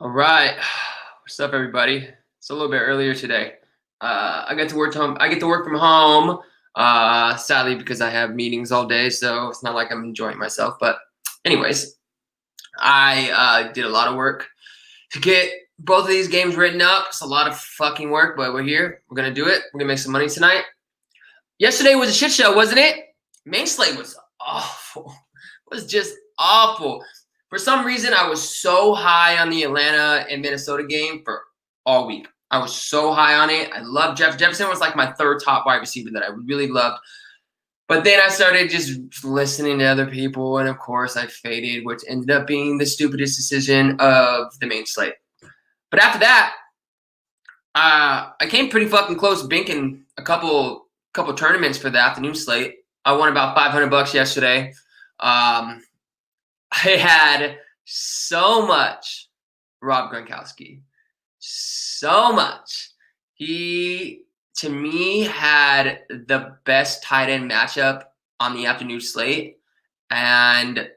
All right. What's up, everybody? It's a little bit earlier today. I get to work from home. Sadly, because I have meetings all day, so it's not like I'm enjoying myself. But, anyways, I did a lot of work to get both of these games written up. It's a lot of fucking work, but we're here. We're gonna do it. We're gonna make some money tonight. Yesterday was a shit show, wasn't it? Main slate was awful. It was just awful. For some reason, I was so high on the Atlanta and Minnesota game for all week. I was so high on it. I loved Jefferson was like my third top wide receiver that I really loved. But then I started just listening to other people, and of course I faded, which ended up being the stupidest decision of the main slate. But after that, I came pretty fucking close binking a couple tournaments for the afternoon slate. I won about $500 yesterday. I had so much Rob Gronkowski. So much. He, to me, had the best tight end matchup on the afternoon slate. And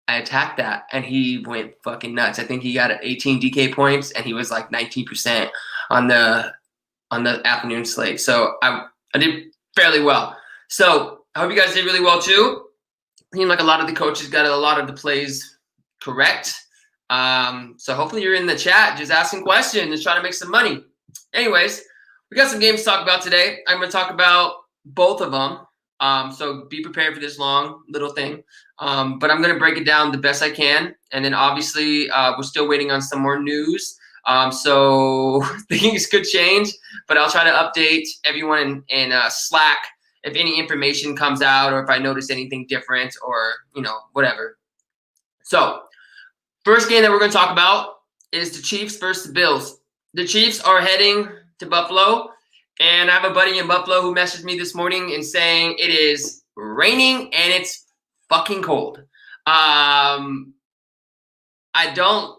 I attacked that, and he went fucking nuts. I think he got 18 DK points, and he was like 19% on the afternoon slate. So I did fairly well. So I hope you guys did really well too. Seemed like a lot of the coaches got a lot of the plays correct. So hopefully you're in the chat just asking questions and trying to make some money. Anyways, we got some games to talk about today. I'm going to talk about both of them. So be prepared for this long little thing. But I'm going to break it down the best I can. And then obviously we're still waiting on some more news. So things could change, but I'll try to update everyone in Slack if any information comes out or if I notice anything different or, whatever. So first game that we're going to talk about is the Chiefs versus the Bills. The Chiefs are heading to Buffalo, and I have a buddy in Buffalo who messaged me this morning and saying it is raining and it's fucking cold. I don't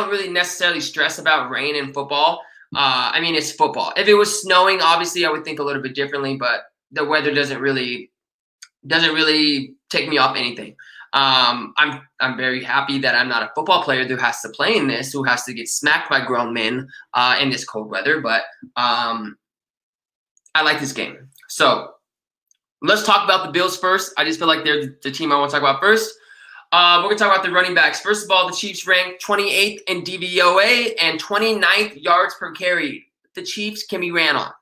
really necessarily stress about rain in football. It's football. If it was snowing, obviously I would think a little bit differently, but the weather doesn't really take me off anything. I'm very happy that I'm not a football player who has to play in this, who has to get smacked by grown men in this cold weather. But I like this game. So let's talk about the Bills first. I just feel like they're the team I want to talk about first. We're going to talk about the running backs. First of all, the Chiefs ranked 28th in DVOA and 29th yards per carry. The Chiefs can be ran on.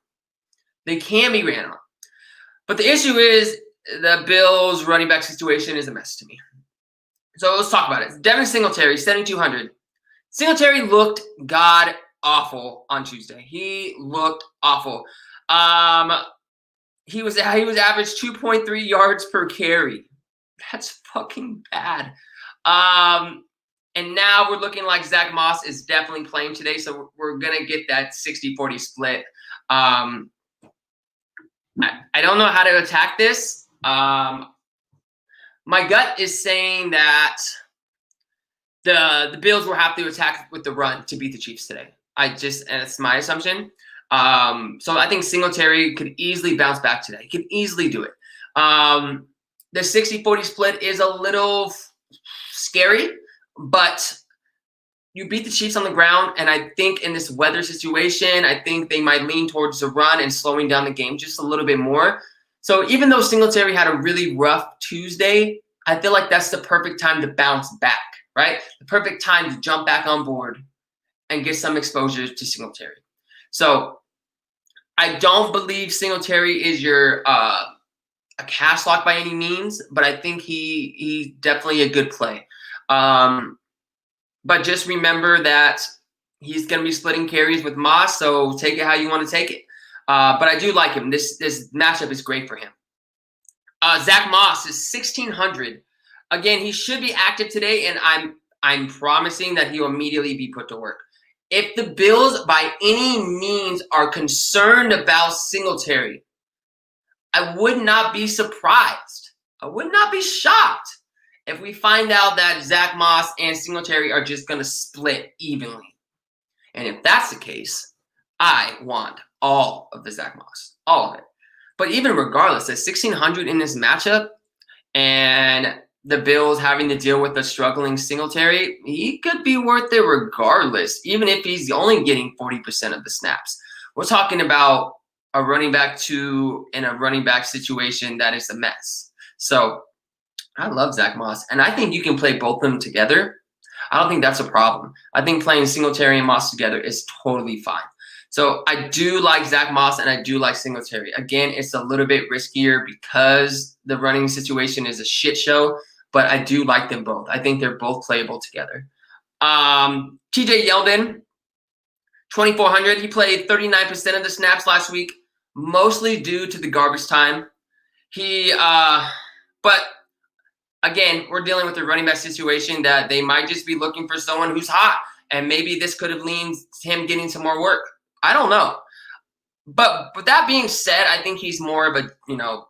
They can be ran on. But the issue is the Bills' running back situation is a mess to me. So let's talk about it. Devin Singletary, 7,200. Singletary looked god-awful on Tuesday. He looked awful. He was average 2.3 yards per carry. That's fucking bad. And now we're looking like Zach Moss is definitely playing today, so we're going to get that 60-40 split. I don't know how to attack this. My gut is saying that the Bills will have to attack with the run to beat the Chiefs today. And it's my assumption. So I think Singletary could easily bounce back today. He could easily do it. The 60-40 split is a little scary, but you beat the Chiefs on the ground, and I think in this weather situation, I think they might lean towards the run and slowing down the game just a little bit more. So even though Singletary had a really rough Tuesday, I feel like that's the perfect time to bounce back, right? The perfect time to jump back on board and get some exposure to Singletary. So I don't believe Singletary is your a cash lock by any means, but I think he's definitely a good play. But just remember that he's going to be splitting carries with Moss, so take it how you want to take it. But I do like him. This matchup is great for him. Zach Moss is 1,600. Again, he should be active today, and I'm promising that he'll immediately be put to work. If the Bills by any means are concerned about Singletary, I would not be surprised. I would not be shocked if we find out that Zach Moss and Singletary are just going to split evenly. And if that's the case, I want all of the Zach Moss, all of it. But even regardless, at 1,600 in this matchup, and the Bills having to deal with a struggling Singletary, he could be worth it regardless, even if he's only getting 40% of the snaps. We're talking about a running back 2 in a running back situation that is a mess. So I love Zach Moss, and I think you can play both of them together. I don't think that's a problem. I think playing Singletary and Moss together is totally fine. So I do like Zach Moss, and I do like Singletary. Again, it's a little bit riskier because the running situation is a shit show, but I do like them both. I think they're both playable together. TJ Yeldon, 2,400. He played 39% of the snaps last week, mostly due to the garbage time. But again, we're dealing with a running back situation that they might just be looking for someone who's hot, and maybe this could have leaned him getting some more work. I don't know. But that being said, I think he's more of a, an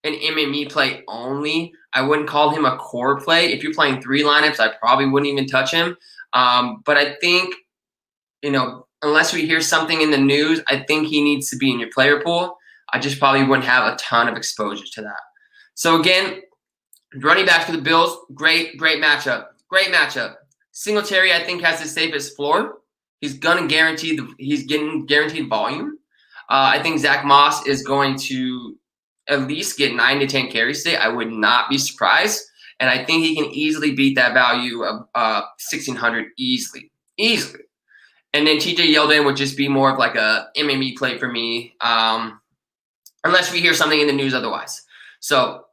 MME play only. I wouldn't call him a core play. If you're playing 3 lineups, I probably wouldn't even touch him. But I think, unless we hear something in the news, I think he needs to be in your player pool. I just probably wouldn't have a ton of exposure to that. So again, running back for the Bills, great matchup. Great matchup. Singletary, I think, has the safest floor. He's getting guaranteed volume. I think Zach Moss is going to at least get 9 to 10 carries today. I would not be surprised. And I think he can easily beat that value of 1,600 easily. And then TJ Yeldon would just be more of like a MME play for me, unless we hear something in the news otherwise. So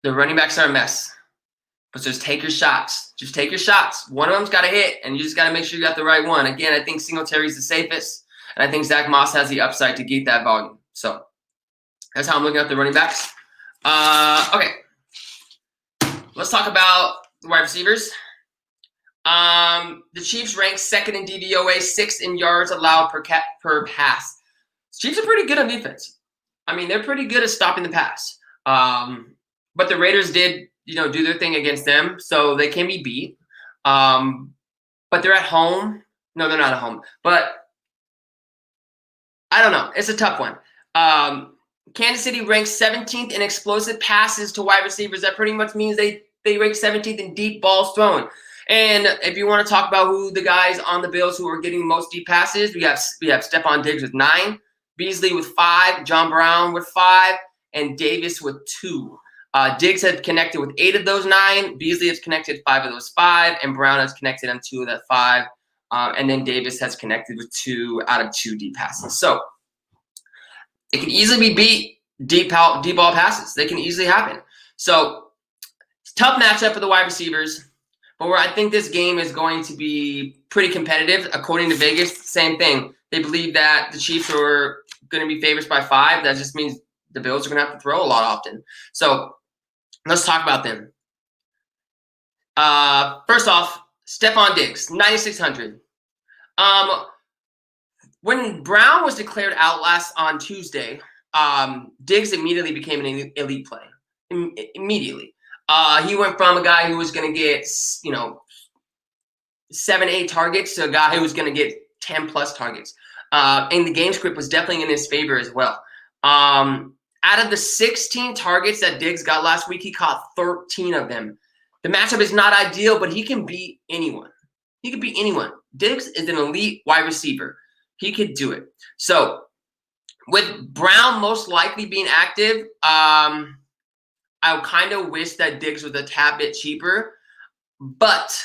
the running backs are a mess. But just take your shots. Just take your shots. One of them's got to hit, and you just got to make sure you got the right one. Again, I think Singletary's the safest, and I think Zach Moss has the upside to get that volume. So that's how I'm looking at the running backs. Okay. Let's talk about the wide receivers. The Chiefs rank 2nd in DVOA, 6th in yards allowed per pass. The Chiefs are pretty good on defense. I mean, they're pretty good at stopping the pass. But the Raiders did do their thing against them, so they can be beat. But they're at home. No, they're not at home. But I don't know. It's a tough one. Kansas City ranks 17th in explosive passes to wide receivers. That pretty much means they rank 17th in deep balls thrown. And if you want to talk about who the guys on the Bills who are getting most deep passes, we have Stephon Diggs with 9, Beasley with 5, John Brown with 5, and Davis with 2. Diggs had connected with 8 of those 9. Beasley has connected 5 of those 5, and Brown has connected on 2 of that 5. And then Davis has connected with 2 out of 2 deep passes. So it can easily be beat deep ball passes. They can easily happen. So it's a tough matchup for the wide receivers. But where I think this game is going to be pretty competitive, according to Vegas, same thing. They believe that the Chiefs are going to be favorites by 5. That just means the Bills are going to have to throw a lot often. So let's talk about them. First off, Stephon Diggs, 9,600. When Brown was declared out on Tuesday, Diggs immediately became an elite play. Immediately. He went from a guy who was going to get, 7-8 targets to a guy who was going to get 10-plus targets. And the game script was definitely in his favor as well. Out of the 16 targets that Diggs got last week, he caught 13 of them. The matchup is not ideal, but he can beat anyone. He can beat anyone. Diggs is an elite wide receiver. He could do it. So with Brown most likely being active, I kind of wish that Diggs was a tad bit cheaper. But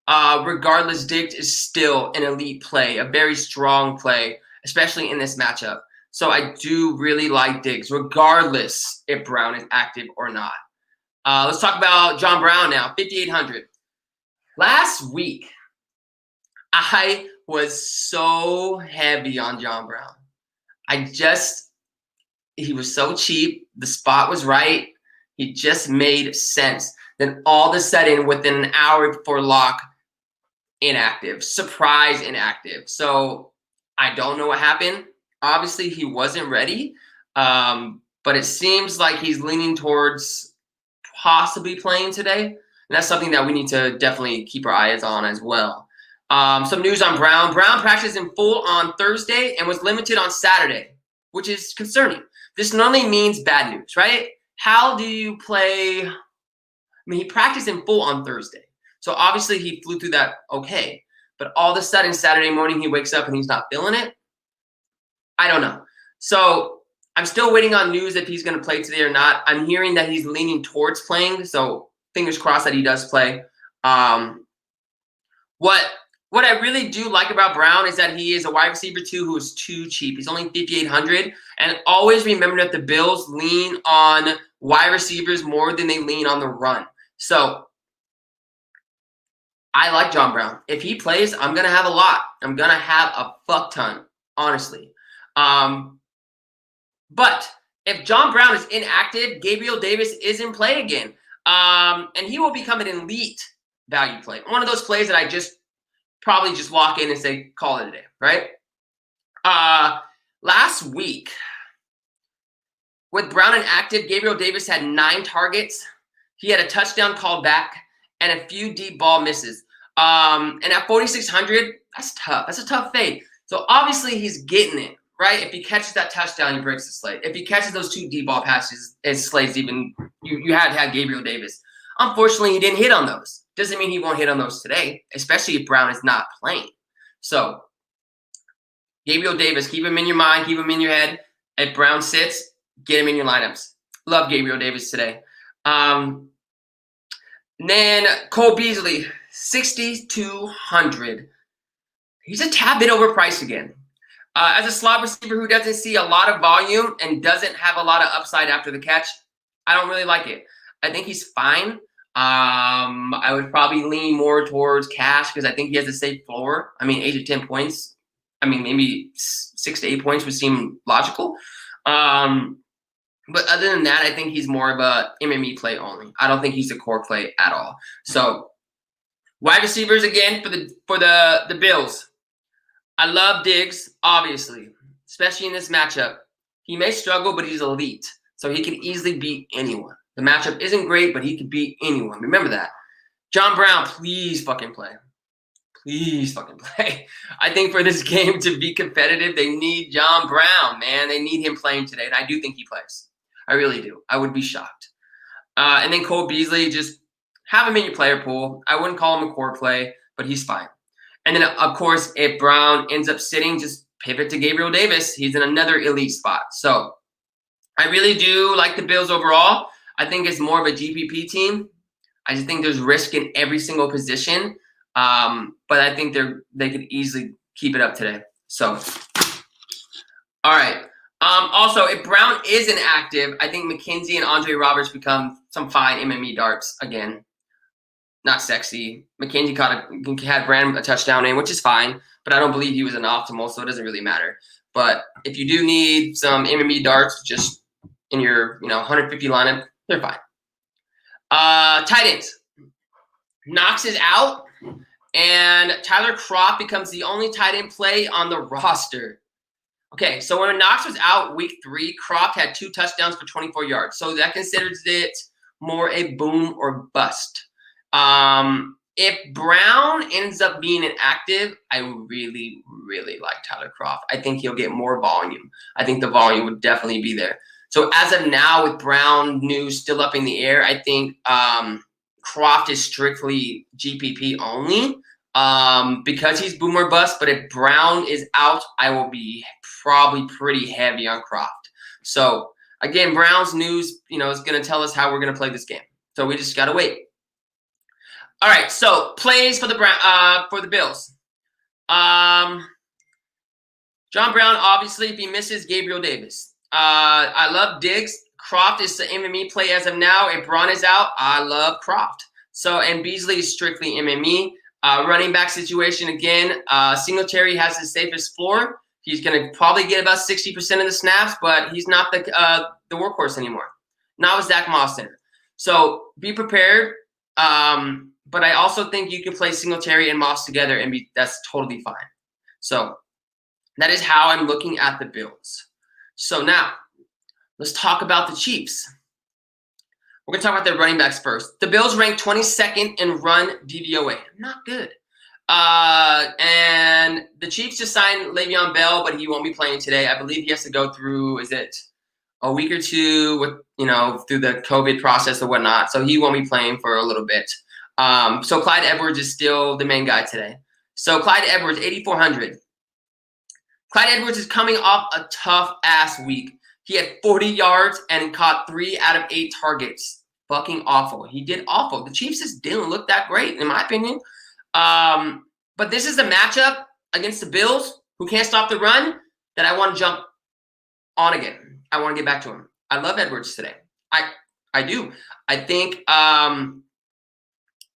regardless, Diggs is still an elite play, a very strong play, especially in this matchup. So I do really like Diggs, regardless if Brown is active or not. Let's talk about John Brown now, 5,800. Last week, I was so heavy on John Brown. He was so cheap. The spot was right. He just made sense. Then all of a sudden, within an hour before lock, inactive. Surprise inactive. So I don't know what happened. Obviously, he wasn't ready, but it seems like he's leaning towards possibly playing today. And that's something that we need to definitely keep our eyes on as well. Some news on Brown. Brown practiced in full on Thursday and was limited on Saturday, which is concerning. This normally means bad news, right? How do you play mean, he practiced in full on Thursday. So obviously he flew through that okay. But all of a sudden, Saturday morning, he wakes up and he's not feeling it. I don't know. So I'm still waiting on news if he's going to play today or not. I'm hearing that he's leaning towards playing. So fingers crossed that he does play. What I really do like about Brown is that he is a wide receiver too who is too cheap. He's only $5,800. And always remember that the Bills lean on wide receivers more than they lean on the run. So I like John Brown. If he plays, I'm going to have a lot. I'm going to have a fuck ton, honestly. But if John Brown is inactive, Gabriel Davis is in play again. And he will become an elite value play. One of those plays that I probably just walk in and say, call it a day, right? Last week, with Brown inactive, Gabriel Davis had 9 targets. He had a touchdown called back and a few deep ball misses. And at 4,600, that's tough. That's a tough fade. So obviously he's getting it, right? If he catches that touchdown, he breaks the slate. If he catches those 2 deep ball passes, it slates even. You had to have Gabriel Davis. Unfortunately, he didn't hit on those. Doesn't mean he won't hit on those today, especially if Brown is not playing. So Gabriel Davis, keep him in your mind, keep him in your head. If Brown sits, get him in your lineups. Love Gabriel Davis today. Then Cole Beasley, 6,200. He's a tad bit overpriced again. As a slot receiver who doesn't see a lot of volume and doesn't have a lot of upside after the catch, I don't really like it. I think he's fine. I would probably lean more towards cash because I think he has a safe floor. I mean, 8 to 10 points. I mean, maybe 6 to 8 points would seem logical. But other than that, I think he's more of a MME play only. I don't think he's a core play at all. So wide receivers again for the Bills. I love Diggs, obviously, especially in this matchup. He may struggle, but he's elite. So he can easily beat anyone. The matchup isn't great, but he can beat anyone. Remember that. John Brown, please fucking play. Please fucking play. I think for this game to be competitive, they need John Brown, man. They need him playing today, and I do think he plays. I really do. I would be shocked. And then Cole Beasley, just have him in your player pool. I wouldn't call him a core play, but he's fine. And then, of course, if Brown ends up sitting, just pivot to Gabriel Davis. He's in another elite spot. So I really do like the Bills overall. I think it's more of a GPP team. I just think there's risk in every single position. But I think they could easily keep it up today. So, all right. Also, if Brown is inactive, I think McKenzie and Andre Roberts become some fine MME darts again. Not sexy. McKenzie had Brand a touchdown in, which is fine, but I don't believe he was an optimal, so it doesn't really matter. But if you do need some MME darts, just in your 150 lineup, they're fine. Tight ends. Knox is out, and Tyler Kroft becomes the only tight end play on the roster. Okay, so when Knox was out week 3, Kroft had 2 touchdowns for 24 yards. So that considers it more a boom or bust. If Brown ends up being inactive, I really, really like Tyler Kroft. I think he'll get more volume. I think the volume would definitely be there. So as of now, with Brown news still up in the air, I think Kroft is strictly GPP only because he's boom or bust. But if Brown is out, I will be probably pretty heavy on Kroft. So again, Brown's news, is going to tell us how we're going to play this game. So we just got to wait. All right, so plays for the Bills. John Brown, obviously, if he misses, Gabriel Davis. I love Diggs. Kroft is the MME play as of now. If Braun is out, I love Kroft. So, and Beasley is strictly MME. Running back situation again. Singletary has the safest floor. He's going to probably get about 60% of the snaps, but he's not the workhorse anymore. Not with Zach Moss Center. So be prepared. But I also think you can play Singletary and Moss together and that's totally fine. So that is how I'm looking at the Bills. So now let's talk about the Chiefs. We're going to talk about their running backs first. The Bills ranked 22nd in run DVOA. Not good. And the Chiefs just signed Le'Veon Bell, but he won't be playing today. I believe he has to go through, a week or two with, through the COVID process or whatnot. So he won't be playing for a little bit. So Clyde Edwards is still the main guy today. So Clyde Edwards, 8,400. Clyde Edwards is coming off a tough-ass week. He had 40 yards and caught 3 out of 8 targets. Fucking awful. He did awful. The Chiefs just didn't look that great, in my opinion. But this is the matchup against the Bills, who can't stop the run, that I want to jump on again. I want to get back to him. I love Edwards today. I do. I think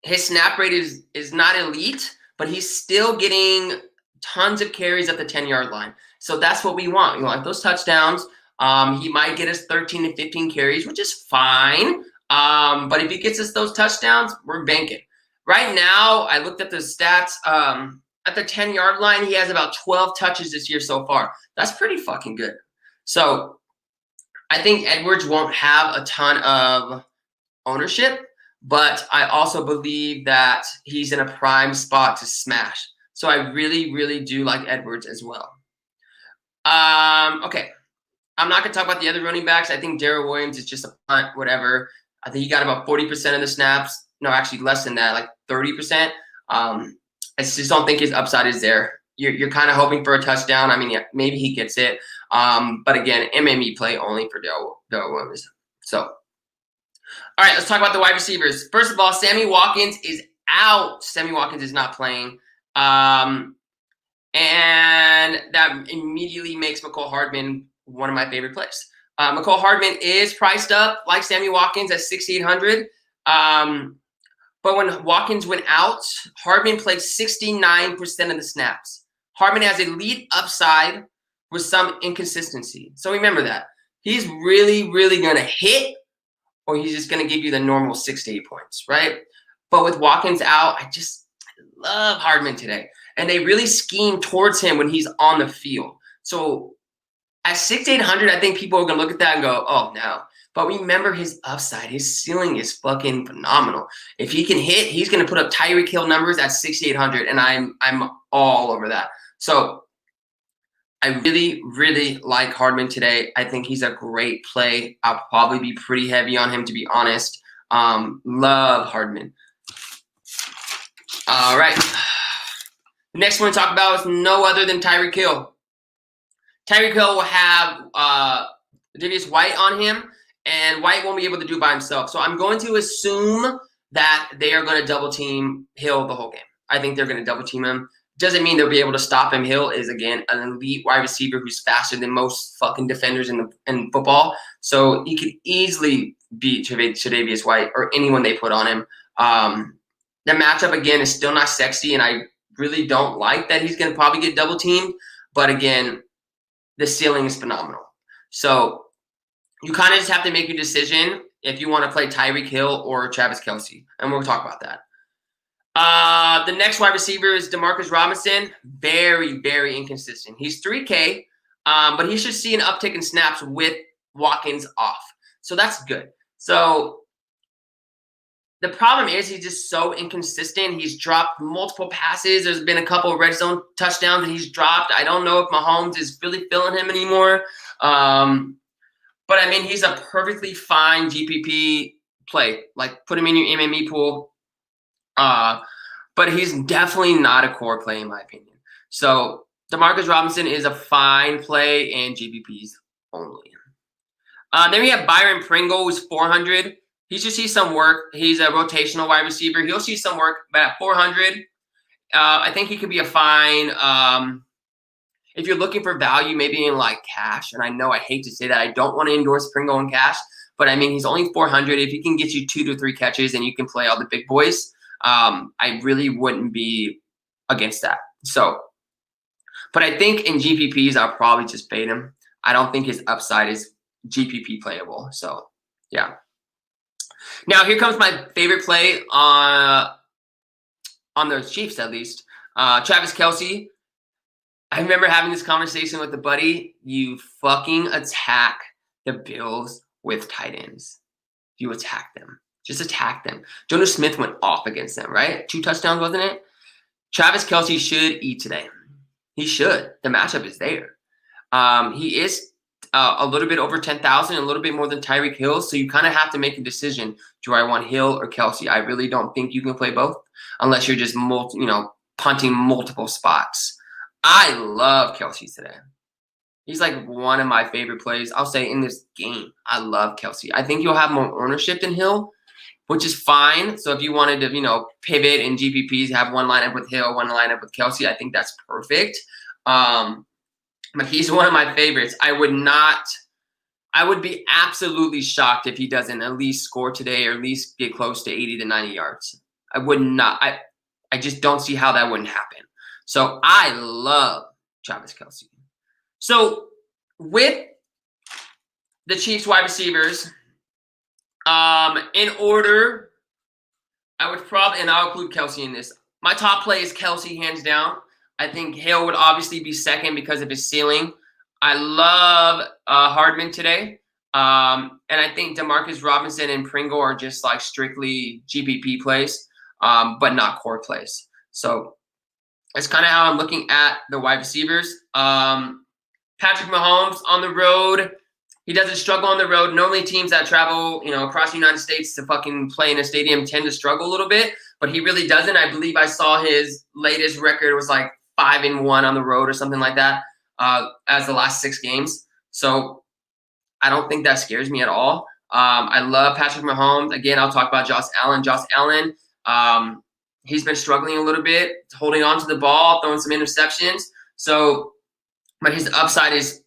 his snap rate is not elite, but he's still getting tons of carries at the 10-yard line. So that's what we want. We want those touchdowns. He might get us 13 to 15 carries, which is fine. But if he gets us those touchdowns, we're banking. Right now, I looked at the stats. At the 10-yard line, he has about 12 touches this year so far. That's pretty fucking good. So I think Edwards won't have a ton of ownership, but I also believe that he's in a prime spot to smash. So I really, really do like Edwards as well. Okay. I'm not going to talk about the other running backs. I think Darrell Williams is just a punt, whatever. I think he got about 40% of the snaps. No, actually less than that, like 30%. I just don't think his upside is there. You're kind of hoping for a touchdown. I mean, yeah, maybe he gets it. But again, MME play only for Darrell Williams. So, all right, let's talk about the wide receivers. First of all, Sammy Watkins is out. Sammy Watkins is not playing. And that immediately makes McCole Hardman one of my favorite plays. McCole Hardman is priced up like Sammy Watkins at 6,800. But when Watkins went out, Hardman played 69% of the snaps. Hardman has elite upside with some inconsistency. So remember that. He's really, really going to hit, or he's just going to give you the normal 6 to 8 points, right? But with Watkins out, I love Hardman today. And they really scheme towards him when he's on the field. So at 6,800, I think people are going to look at that and go, oh, no. But remember his upside. His ceiling is fucking phenomenal. If he can hit, he's going to put up Tyreek Hill numbers at 6,800, and I'm all over that. So I really, really like Hardman today. I think he's a great play. I'll probably be pretty heavy on him, to be honest. Love Hardman. All right. The next one to talk about is no other than Tyreek Hill. Tyreek Hill will have Davius White on him, and White won't be able to do it by himself. So I'm going to assume that they are going to double team Hill the whole game. I think they're going to double team him. Doesn't mean they'll be able to stop him. Hill is, again, an elite wide receiver who's faster than most fucking defenders in football. So he could easily beat Tre'Davious White or anyone they put on him. The matchup, again, is still not sexy, and I really don't like that he's going to probably get double teamed. But, again, the ceiling is phenomenal. So you kind of just have to make your decision if you want to play Tyreek Hill or Travis Kelce, and we'll talk about that. The next wide receiver is Demarcus Robinson. Very, very inconsistent. He's 3K, but he should see an uptick in snaps with Watkins off. So that's good. So the problem is he's just so inconsistent. He's dropped multiple passes. There's been a couple of red zone touchdowns that he's dropped. I don't know if Mahomes is really feeling him anymore. But, I mean, he's a perfectly fine GPP play. Like, put him in your MME pool. But he's definitely not a core play, in my opinion. So, Demarcus Robinson is a fine play and GPPs only. Then we have Byron Pringle, who's 400. He should see some work. He's a rotational wide receiver. He'll see some work, but at 400, I think he could be a fine if you're looking for value, maybe in like cash. And I know I hate to say that. I don't want to endorse Pringle in cash, but I mean, he's only 400. If he can get you 2 to 3 catches and you can play all the big boys, I really wouldn't be against that. So, but I think in GPPs, I'll probably just fade him. I don't think his upside is GPP playable. So, yeah. Now, here comes my favorite play on the Chiefs, at least. Travis Kelce. I remember having this conversation with a buddy. You fucking attack the Bills with tight ends. You attack them. Just attack them. Jonas Smith went off against them, right? 2 touchdowns, wasn't it? Travis Kelce should eat today. He should. The matchup is there. He is a little bit over 10,000, a little bit more than Tyreek Hill. So you kind of have to make a decision. Do I want Hill or Kelce? I really don't think you can play both unless you're just punting multiple spots. I love Kelce today. He's like one of my favorite plays, I'll say, in this game. I love Kelce. I think you'll have more ownership than Hill, which is fine. So if you wanted to, pivot in GPPs, have one lineup with Hill, one lineup with Kelce, I think that's perfect. But he's one of my favorites. I would be absolutely shocked if he doesn't at least score today or at least get close to 80 to 90 yards. I would not. I just don't see how that wouldn't happen. So I love Travis Kelce. So with the Chiefs wide receivers, in order, I would probably, and I'll include Kelce in this. My top play is Kelce, hands down. I think Hill would obviously be second because of his ceiling. I love Hardman today. And I think Demarcus Robinson and Pringle are just like strictly GPP plays, but not core plays. So that's kind of how I'm looking at the wide receivers. Patrick Mahomes on the road. He doesn't struggle on the road. Normally teams that travel, across the United States to fucking play in a stadium tend to struggle a little bit, but he really doesn't. I believe I saw his latest record was like 5-1 on the road or something like that as the last 6 games. So I don't think that scares me at all. I love Patrick Mahomes. Again, I'll talk about Josh Allen. Josh Allen, he's been struggling a little bit, holding on to the ball, throwing some interceptions. So, but his upside is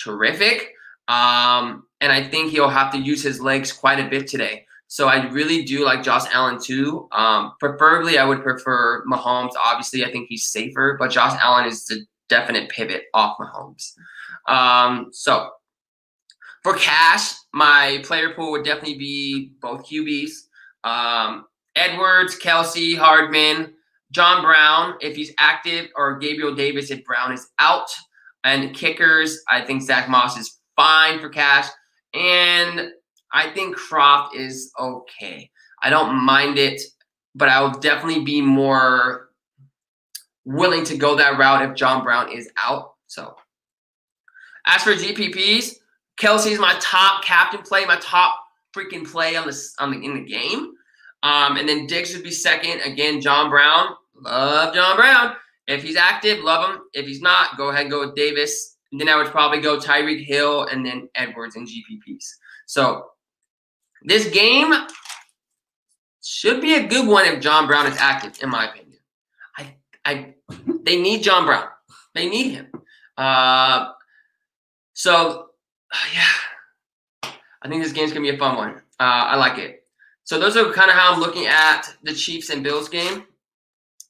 terrific. And I think he'll have to use his legs quite a bit today. So I really do like Josh Allen too. Preferably, I would prefer Mahomes. Obviously, I think he's safer, but Josh Allen is the definite pivot off Mahomes. So for cash, my player pool would definitely be both QBs. Edwards, Kelce, Hardman, John Brown, if he's active, or Gabriel Davis if Brown is out. And kickers, I think Zach Moss is fine for cash. And I think Croft is okay. I don't mind it, but I will definitely be more willing to go that route if John Brown is out. So as for GPPs, Kelce is my top captain play, my top freaking play in the game. And then Diggs would be second. Again, John Brown. Love John Brown. If he's active, love him. If he's not, go ahead and go with Davis. And then I would probably go Tyreek Hill and then Edwards and GPPs. So this game should be a good one if John Brown is active, in my opinion. They need John Brown. They need him. Yeah, I think this game's going to be a fun one. I like it. So those are kind of how I'm looking at the Chiefs and Bills game.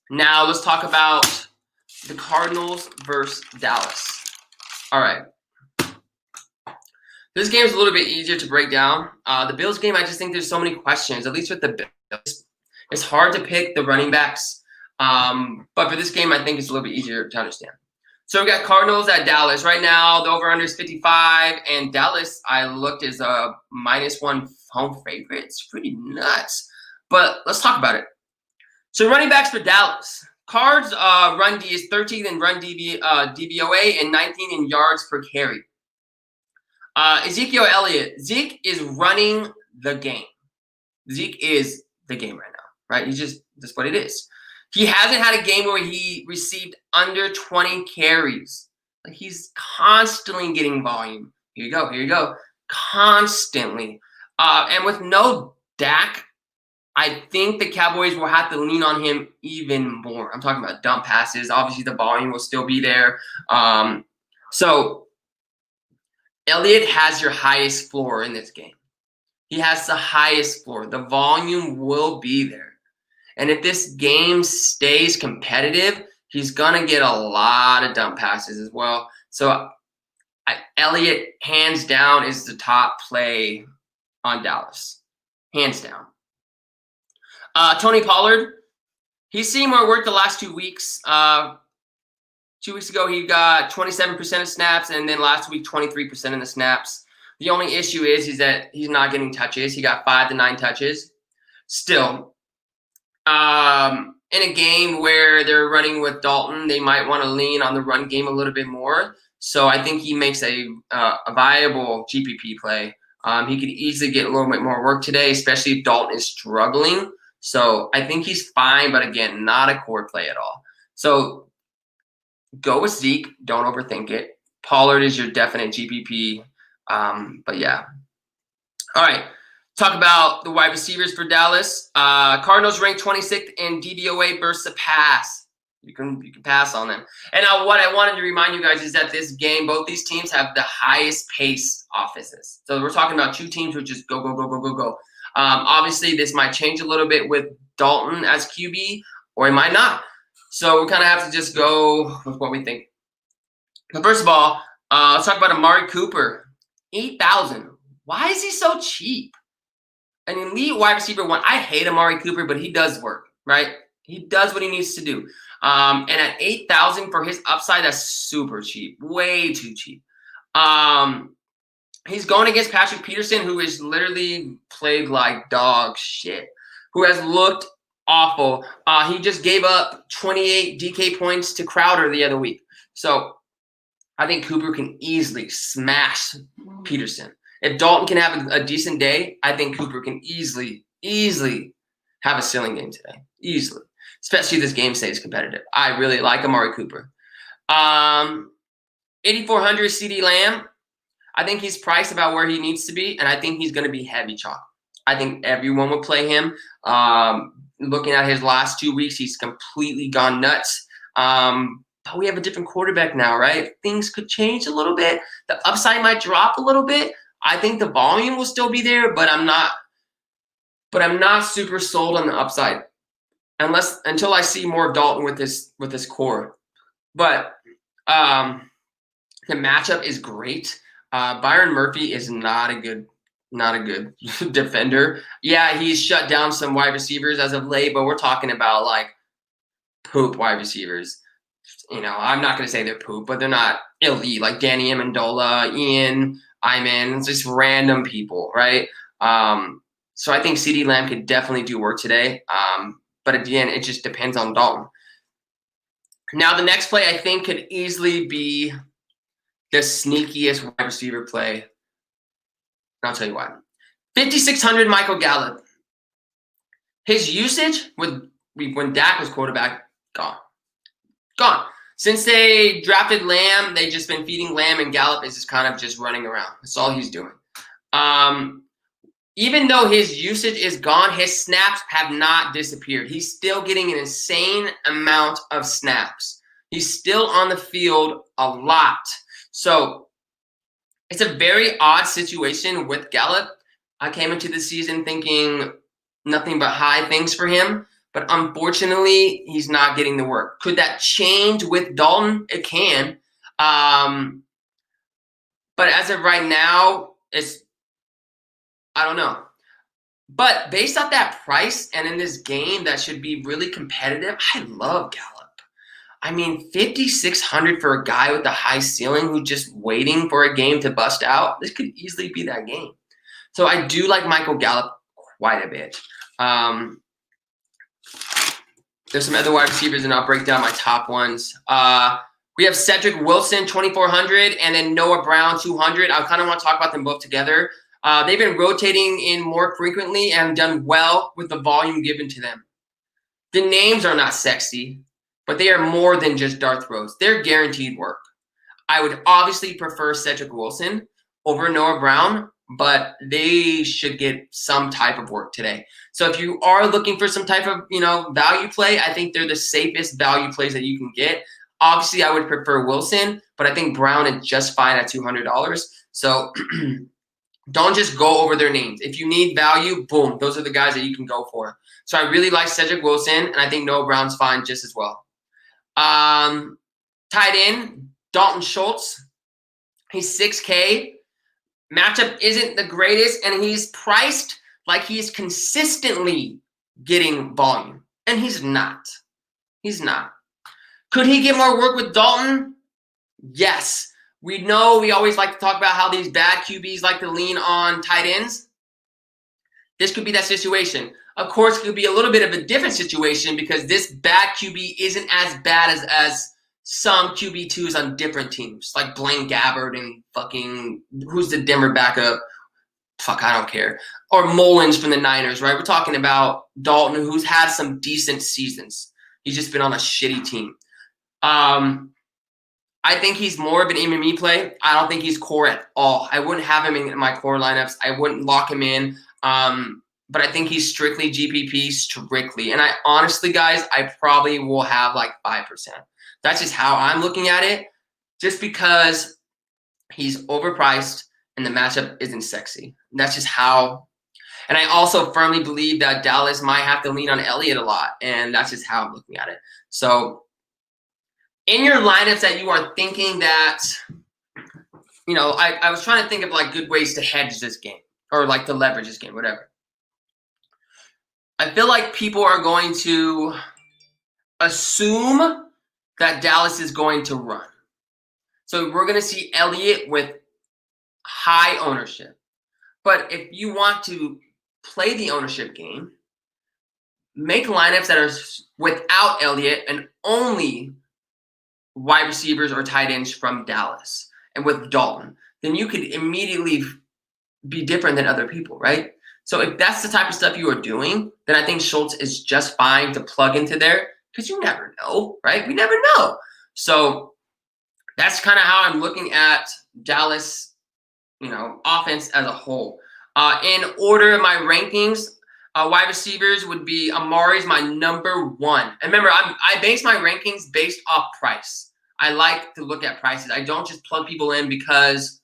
Now let's talk about the Cardinals versus Dallas. All right. This game is a little bit easier to break down. The Bills game, I just think there's so many questions, at least with the Bills. It's hard to pick the running backs. But for this game, I think it's a little bit easier to understand. So we got Cardinals at Dallas. Right now, the over-under is 55. And Dallas, I looked, is a -1 home favorite. It's pretty nuts. But let's talk about it. So running backs for Dallas. Cards run D is 13th in run DVOA and 19th in yards per carry. Ezekiel Elliott. Zeke is running the game. Zeke is the game right now, right? That's what it is. He hasn't had a game where he received under 20 carries. Like, he's constantly getting volume. Here you go. Constantly. And with no Dak, I think the Cowboys will have to lean on him even more. I'm talking about dump passes. Obviously, the volume will still be there. So Elliott has your highest floor in this game. He has the highest floor. The volume will be there. And if this game stays competitive, he's going to get a lot of dump passes as well. So Elliott, hands down, is the top play on Dallas. Hands down. Tony Pollard, he's seen more work the last 2 weeks. 2 weeks ago, he got 27% of snaps, and then last week, 23% of the snaps. The only issue is that he's not getting touches. He got 5 to 9 touches. Still, in a game where they're running with Dalton, they might want to lean on the run game a little bit more. So I think he makes a viable GPP play. He could easily get a little bit more work today, especially if Dalton is struggling. So I think he's fine, but again, not a core play at all. So go with Zeke. Don't overthink it. Pollard is your definite GPP. But yeah. All right. Talk about the wide receivers for Dallas. Cardinals ranked 26th in DVOA versus the pass. You can pass on them. And what I wanted to remind you guys is that this game, both these teams have the highest pace offenses. So we're talking about two teams who just go, go, go, go, go, go. Obviously, this might change a little bit with Dalton as QB, or it might not. So we kind of have to just go with what we think. But first of all, let's talk about Amari Cooper. 8,000. Why is he so cheap? An elite wide receiver one. I hate Amari Cooper, but he does work, right? He does what he needs to do. And at 8,000 for his upside, that's super cheap. Way too cheap. He's going against Patrick Peterson, who is literally played like dog shit, who has looked awful. He just gave up 28 DK points to Crowder the other week. So I think Cooper can easily smash Peterson. If Dalton can have a decent day, I think Cooper can easily have a ceiling game today. Easily. Especially if this game stays competitive. I really like Amari Cooper. 8,400 CeeDee Lamb. I think he's priced about where he needs to be, and I think he's going to be heavy chalk. I think everyone would play him. Looking at his last 2 weeks, he's completely gone nuts. But we have a different quarterback now, right? Things could change a little bit. The upside might drop a little bit. I think the volume will still be there, but I'm not super sold on the upside until I see more of Dalton with this core. But the matchup is great. Byron Murphy is not a good defender. Yeah, he's shut down some wide receivers as of late, but we're talking about like poop wide receivers. You know, I'm not going to say they're poop, but they're not elite, like Danny Amendola, Ian Ayman. It's just random people, right? So I think CeeDee Lamb could definitely do work today. But again, it just depends on Dalton. Now, the next play I think could easily be the sneakiest wide receiver play. And I'll tell you why. 5,600 Michael Gallup. His usage when Dak was quarterback, gone. Since they drafted Lamb, they've just been feeding Lamb, and Gallup is just kind of just running around. That's all he's doing. Even though his usage is gone, his snaps have not disappeared. He's still getting an insane amount of snaps. He's still on the field a lot. So it's a very odd situation with Gallup. I came into the season thinking nothing but high things for him. But unfortunately, he's not getting the work. Could that change with Dalton? It can. But as of right now, I don't know. But based off that price and in this game that should be really competitive, I love Gallup. I mean, 5,600 for a guy with a high ceiling who's just waiting for a game to bust out. This could easily be that game. So I do like Michael Gallup quite a bit. There's some other wide receivers, and I'll break down my top ones. We have Cedric Wilson, 2,400, and then Noah Brown, 200. I kind of want to talk about them both together. They've been rotating in more frequently and done well with the volume given to them. The names are not sexy, but they are more than just dart throws. They're guaranteed work. I would obviously prefer Cedric Wilson over Noah Brown, but they should get some type of work today. So if you are looking for some type of, value play, I think they're the safest value plays that you can get. Obviously, I would prefer Wilson, but I think Brown is just fine at $200. So don't just go over their names. If you need value, boom, those are the guys that you can go for. So I really like Cedric Wilson, and I think Noah Brown's fine just as well. Tight end, Dalton Schultz. He's $6K. Matchup isn't the greatest, and he's priced like he's consistently getting volume, and he's not. He's not. Could he get more work with Dalton? Yes. We know we always like to talk about how these bad QBs like to lean on tight ends. This could be that situation. Of course, it could be a little bit of a different situation because this bad QB isn't as bad as some QB2s on different teams, like Blaine Gabbert and fucking, who's the Denver backup? Fuck, I don't care. Or Mullins from the Niners, right? We're talking about Dalton, who's had some decent seasons. He's just been on a shitty team. I think he's more of an MME play. I don't think he's core at all. I wouldn't have him in my core lineups. I wouldn't lock him in. But I think he's strictly GPP, strictly. And I honestly, guys, I probably will have like 5%. That's just how I'm looking at it. Just because he's overpriced and the matchup isn't sexy. That's just how. And I also firmly believe that Dallas might have to lean on Elliott a lot. And that's just how I'm looking at it. So in your lineups that you are thinking that, you know, I was trying to think of like good ways to hedge this game or like to leverage this game, whatever. I feel like people are going to assume that Dallas is going to run. So we're going to see Elliott with high ownership. But if you want to play the ownership game, make lineups that are without Elliott and only wide receivers or tight ends from Dallas and with Dalton, then you could immediately be different than other people, right? So if that's the type of stuff you are doing, then I think Schultz is just fine to plug into there because you never know, right? We never know. So that's kind of how I'm looking at Dallas, you know, offense as a whole. In order of my rankings, wide receivers would be Amari's my number 1. And remember, I base my rankings based off price. I like to look at prices. I don't just plug people in because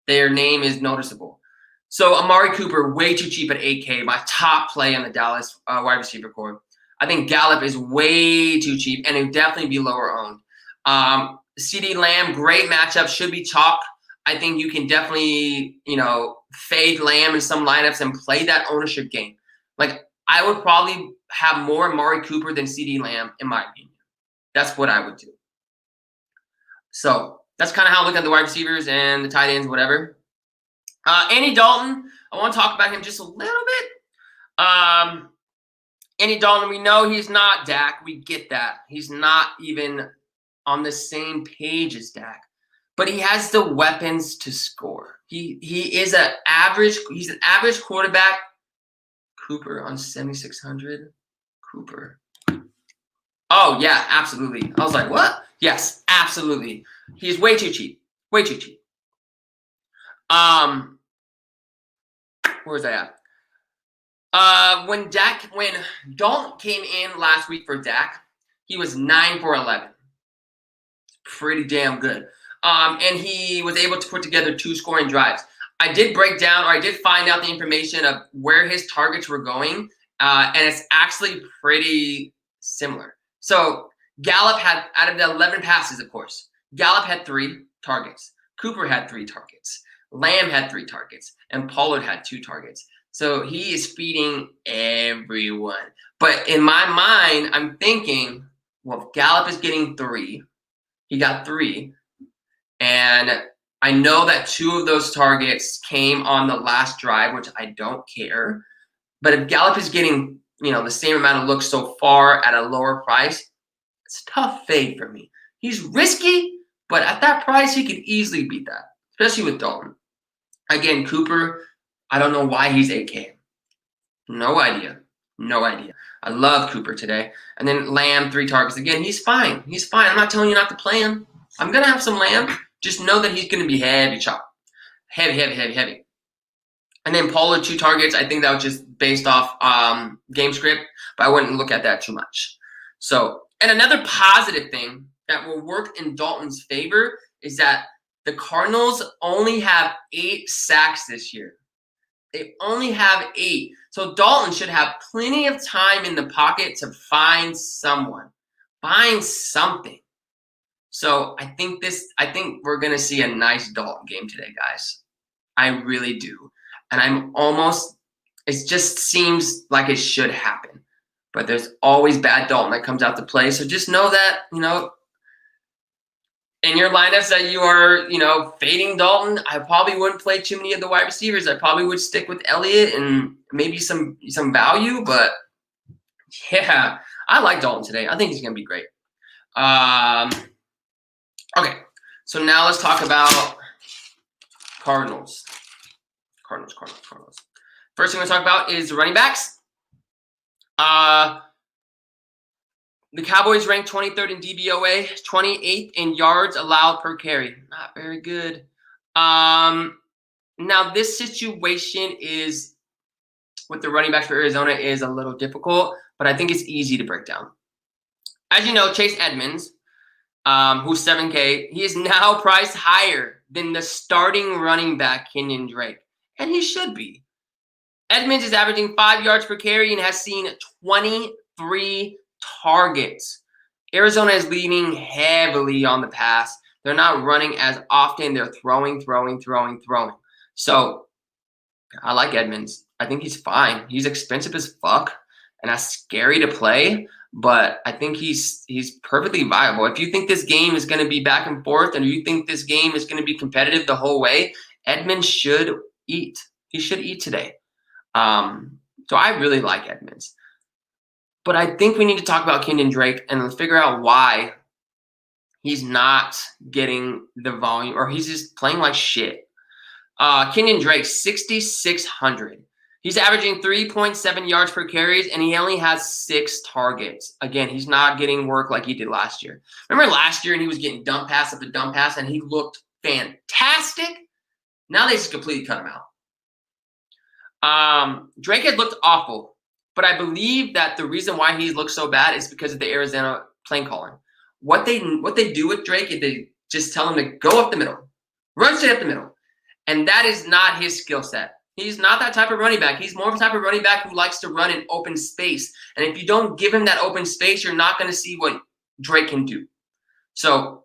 their name is noticeable. So Amari Cooper, way too cheap at 8K, my top play on the Dallas wide receiver core. I think Gallup is way too cheap, and it would definitely be lower owned. CeeDee Lamb, great matchup, should be chalk. I think you can definitely, you know, fade Lamb in some lineups and play that ownership game. Like, I would probably have more Amari Cooper than CeeDee Lamb, in my opinion. That's what I would do. So that's kind of how I look at the wide receivers and the tight ends, whatever. Andy Dalton, I want to talk about him just a little bit. Andy Dalton, we know he's not Dak. We get that. He's not even on the same page as Dak. But he has the weapons to score. He is an average. He's an average quarterback. Cooper on 7,600. Cooper. Oh yeah, absolutely. I was like, what? Yes, absolutely. He's way too cheap. Way too cheap. Where's that at? When Dalton came in last week for Dak, he was 9 for 11. Pretty damn good. And he was able to put together 2 scoring drives. I did break down, or I did find out the information of where his targets were going, and it's actually pretty similar. So Gallup had, out of the 11 passes, of course, Gallup had 3 targets. Cooper had 3 targets. Lamb had 3 targets. And Pollard had 2 targets. So he is feeding everyone. But in my mind, I'm thinking, well, if Gallup is getting 3, he got 3. And I know that 2 of those targets came on the last drive, which I don't care. But if Gallup is getting, you know, the same amount of looks so far at a lower price, it's a tough fade for me. He's risky, but at that price, he could easily beat that, especially with Dalton. Again, Cooper, I don't know why he's 8K. No idea. No idea. I love Cooper today. And then Lamb, 3 targets. Again, he's fine. He's fine. I'm not telling you not to play him. I'm going to have some Lamb. Just know that he's going to be heavy chop. Heavy. And then Pollard, 2 targets. I think that was just based off game script, but I wouldn't look at that too much. So, and another positive thing that will work in Dalton's favor is that the Cardinals only have 8 sacks this year. They only have 8. So Dalton should have plenty of time in the pocket to find someone, find something. So I think we're going to see a nice Dalton game today, guys. I really do. And it just seems like it should happen. But there's always bad Dalton that comes out to play. So just know that, you know, in your lineups that you are, you know, fading Dalton, I probably wouldn't play too many of the wide receivers. I probably would stick with Elliott and maybe some value. But, yeah, I like Dalton today. I think he's going to be great. So now let's talk about Cardinals. Cardinals. First thing we're going to talk about is running backs. The Cowboys ranked 23rd in DVOA, 28th in yards allowed per carry. Not very good. Now this situation is with the running backs for Arizona is a little difficult, but I think it's easy to break down. As you know, Chase Edmonds, who's 7K, he is now priced higher than the starting running back, Kenyon Drake. And he should be. Edmonds is averaging 5 yards per carry and has seen 23 targets. Arizona is leaning heavily on the pass. They're not running as often. They're throwing. So I like Edmonds. I think he's fine. He's expensive as fuck, and that's scary to play. But I think he's perfectly viable. If you think this game is going to be back and forth, and you think this game is going to be competitive the whole way, Edmonds should eat. He should eat today. So I really like Edmonds. But I think we need to talk about Kenyon Drake and figure out why he's not getting the volume, or he's just playing like shit. Kenyon Drake, 6,600. He's averaging 3.7 yards per carries, and he only has 6 targets. Again, he's not getting work like he did last year. Remember last year, and he was getting dump pass after dump pass, and he looked fantastic? Now they just completely cut him out. Drake had looked awful, but I believe that the reason why he looked so bad is because of the Arizona play calling. What they do with Drake is they just tell him to go up the middle, run straight up the middle, and that is not his skill set. He's not that type of running back. He's more of a type of running back who likes to run in open space. And if you don't give him that open space, you're not going to see what Drake can do. So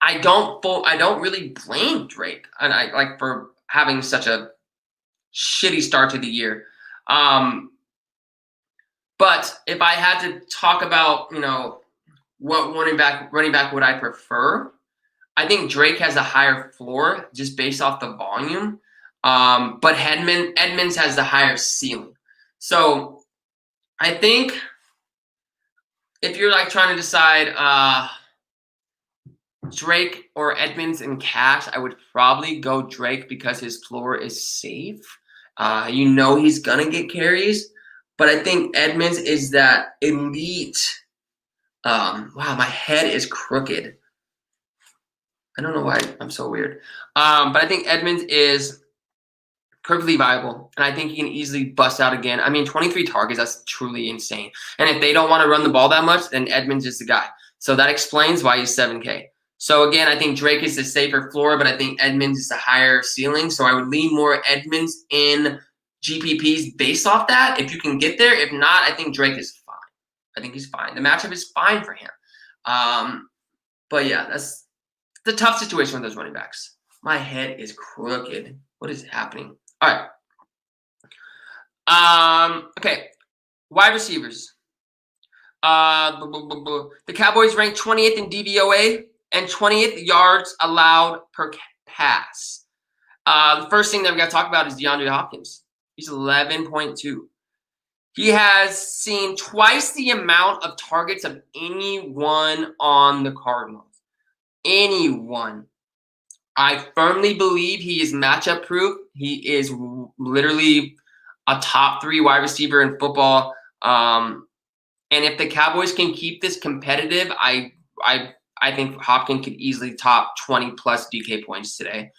I don't really blame Drake, and I like for having such a shitty start to the year. But if I had to talk about, what running back would I prefer, I think Drake has a higher floor just based off the volume. But Edmonds has the higher ceiling. So I think if you're like trying to decide Drake or Edmonds in cash, I would probably go Drake because his floor is safe. He's going to get carries. But I think Edmonds is that elite. Wow, my head is crooked. I don't know why I'm so weird. But I think Edmonds is perfectly viable, and I think he can easily bust out again. I mean, 23 targets, that's truly insane. And if they don't want to run the ball that much, then Edmonds is the guy. So that explains why he's 7K. So again, I think Drake is the safer floor, but I think Edmonds is the higher ceiling. So I would lean more Edmonds in GPPs based off that, if you can get there. If not, I think Drake is fine. I think he's fine. The matchup is fine for him. But yeah, that's the tough situation with those running backs. My head is crooked. What is happening? All right. Okay. Wide receivers. The Cowboys ranked 20th in DVOA and 20th yards allowed per pass. The first thing that we got to talk about is Deandre Hawkins. He's 11.2. He has seen twice the amount of targets of anyone on the Cardinals. Anyone. I firmly believe he is matchup proof. He is literally a top 3 wide receiver in football. And if the Cowboys can keep this competitive, I think Hopkins could easily top 20 plus DK points today.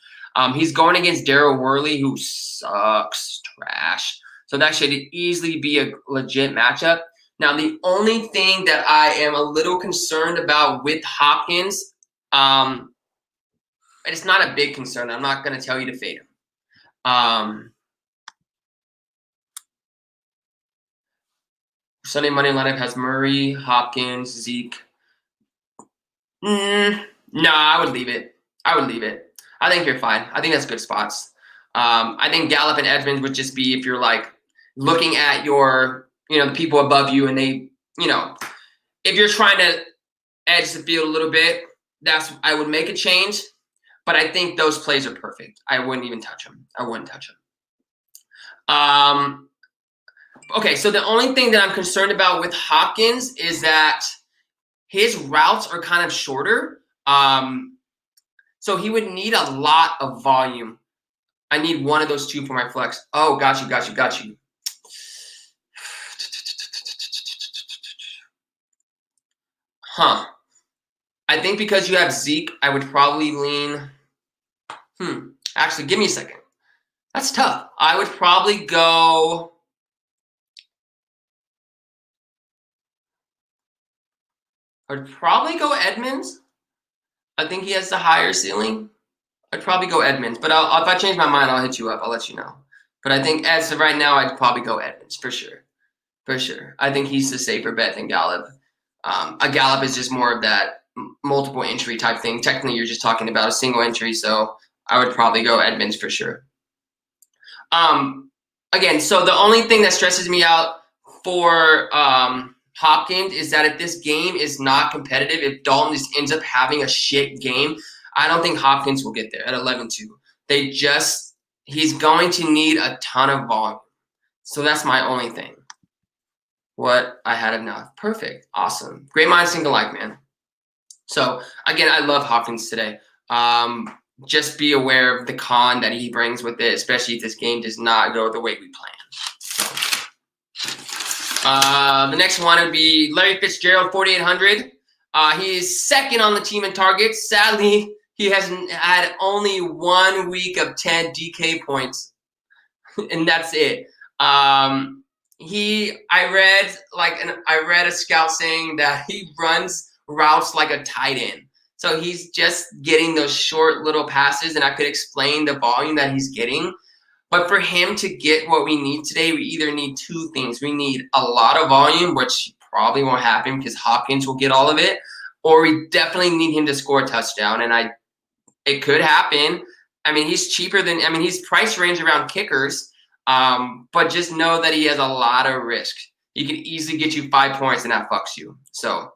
He's going against Daryl Worley, who sucks trash. So that should easily be a legit matchup. Now, the only thing that I am a little concerned about with Hopkins, it's not a big concern. I'm not going to tell you to fade him. Sunday Monday lineup has Murray, Hopkins, Zeke. No, I would leave it. I think you're fine. I think that's good spots. I think Gallup and Edmonds would just be if you're like looking at your, the people above you, and they, if you're trying to edge the field a little bit, I would make a change. But I think those plays are perfect. I wouldn't even touch them. Okay, so the only thing that I'm concerned about with Hopkins is that his routes are kind of shorter. So he would need a lot of volume. I need one of those two for my flex. Oh, got you. Huh. I think because you have Zeke, I would probably lean. Actually, give me a second. That's tough. I would probably go. I'd probably go Edmonds. I think he has the higher ceiling. I'd probably go Edmonds, but if I change my mind, I'll hit you up. I'll let you know. But I think as of right now, I'd probably go Edmonds for sure. For sure. I think he's the safer bet than Gallup. A Gallup is just more of that multiple entry type thing. Technically, you're just talking about a single entry, so I would probably go Edmonds for sure. Again, so the only thing that stresses me out for Hopkins is that if this game is not competitive, if Dalton just ends up having a shit game, I don't think Hopkins will get there at 11-2. He's going to need a ton of volume. So that's my only thing. What I had enough. Perfect. Awesome. Great minds think alike, man. So, again, I love Hopkins today. Just be aware of the con that he brings with it, especially if this game does not go the way we planned. The next one would be Larry Fitzgerald, 4,800. He's second on the team in targets. Sadly, he has had only 1 week of 10 DK points, and that's it. I read a scout saying that he runs routes like a tight end. So he's just getting those short little passes, and I could explain the volume that he's getting. But for him to get what we need today, we either need two things. We need a lot of volume, which probably won't happen because Hopkins will get all of it, or we definitely need him to score a touchdown, and it could happen. I mean, he's cheaper than – I mean, he's price range around kickers, but just know that he has a lot of risk. He could easily get you 5 points, and that fucks you. So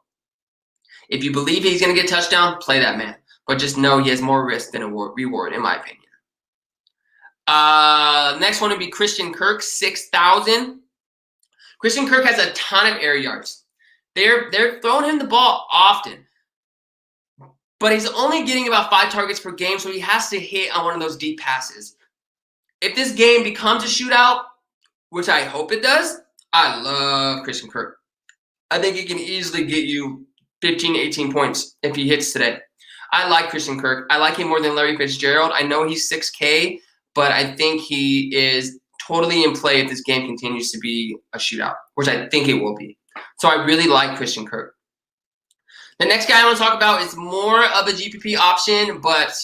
if you believe he's going to get a touchdown, play that man. But just know he has more risk than a reward, in my opinion. Next one would be Christian Kirk, 6,000. Christian Kirk has a ton of air yards. They're throwing him the ball often. But he's only getting about 5 targets per game, so he has to hit on one of those deep passes. If this game becomes a shootout, which I hope it does, I love Christian Kirk. I think he can easily get you 15, 18 points if he hits today. I like Christian Kirk. I like him more than Larry Fitzgerald. I know he's 6K, but I think he is totally in play if this game continues to be a shootout, which I think it will be. So I really like Christian Kirk. The next guy I want to talk about is more of a GPP option, but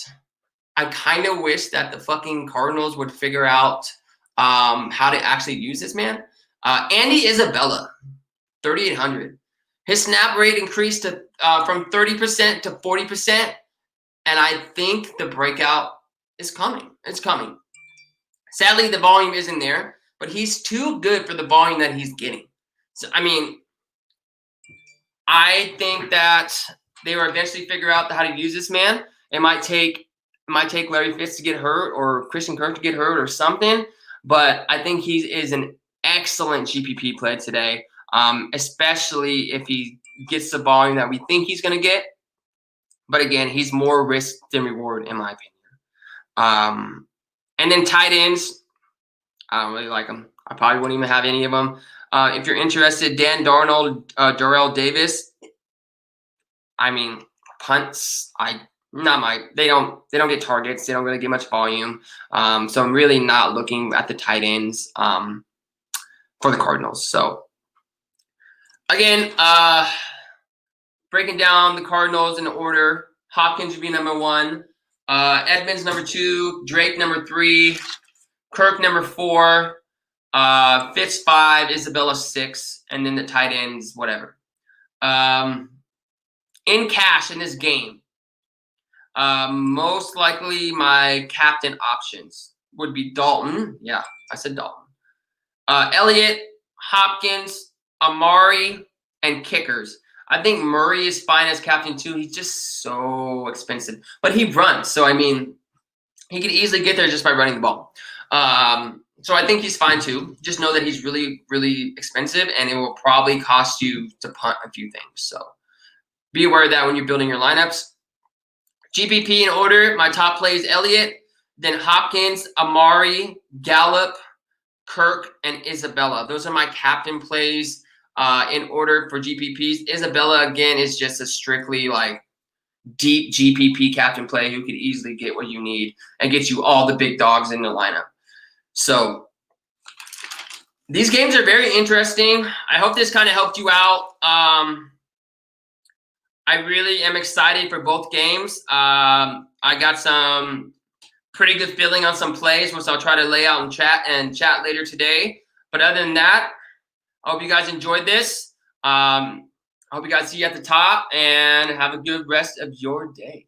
I kind of wish that the fucking Cardinals would figure out how to actually use this man. Andy Isabella, 3,800. His snap rate increased to from 30% to 40%, and I think the breakout is coming. It's coming. Sadly, the volume isn't there, but he's too good for the volume that he's getting. So, I mean, I think that they will eventually figure out how to use this man. It might take Larry Fitz to get hurt or Christian Kirk to get hurt or something, but I think he is an excellent GPP play today, especially if he gets the volume that we think he's going to get. But again, he's more risk than reward, in my opinion. And then tight ends, I don't really like them. I probably wouldn't even have any of them. If you're interested, Dan Darnold, Darrell Davis. I mean, punts. They don't get targets. They don't really get much volume. So I'm really not looking at the tight ends for the Cardinals. So again, breaking down the Cardinals in order. Hopkins would be number 1. Edmonds number 2. Drake number 3. Kirk number 4. Fitz 5, Isabella 6, and then the tight ends, whatever. In cash in this game, most likely my captain options would be Dalton. Yeah, I said Dalton. Elliott, Hopkins, Amari, and kickers. I think Murray is fine as captain too. He's just so expensive, but he runs. So, I mean, he could easily get there just by running the ball. So I think he's fine too. Just know that he's really, really expensive, and it will probably cost you to punt a few things. So be aware of that when you're building your lineups. GPP in order, my top play is Elliott, then Hopkins, Amari, Gallup, Kirk, and Isabella. Those are my captain plays in order for GPPs. Isabella, again, is just a strictly like deep GPP captain play who could easily get what you need and get you all the big dogs in the lineup. So these games are very interesting. I hope this kind of helped you out. I really am excited for both games. I got some pretty good feeling on some plays, which I'll try to lay out in chat later today. But other than that, I hope you guys enjoyed this. I hope you guys see you at the top and have a good rest of your day.